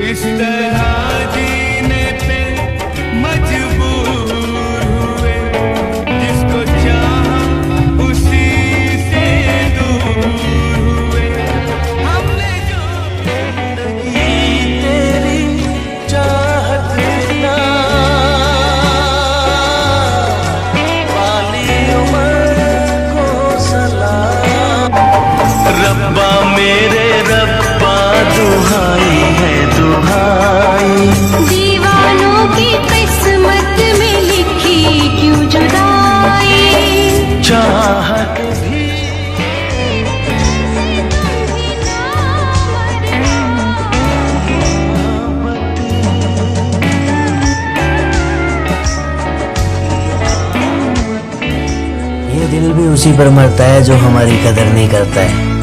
इस तरह जीने पे मजबूर हुए, जिसको चाहा उसी से दूर हुए। हमने जो तेरी चाहत बिना वाली उम्र को सलाम। रब्बा मेरे रब्बा दुहाई है दुहाई, दीवानों की किस्मत में लिखी क्यों जुदाई। चाहत भी ये दिल भी उसी पर मरता है जो हमारी कदर नहीं करता है।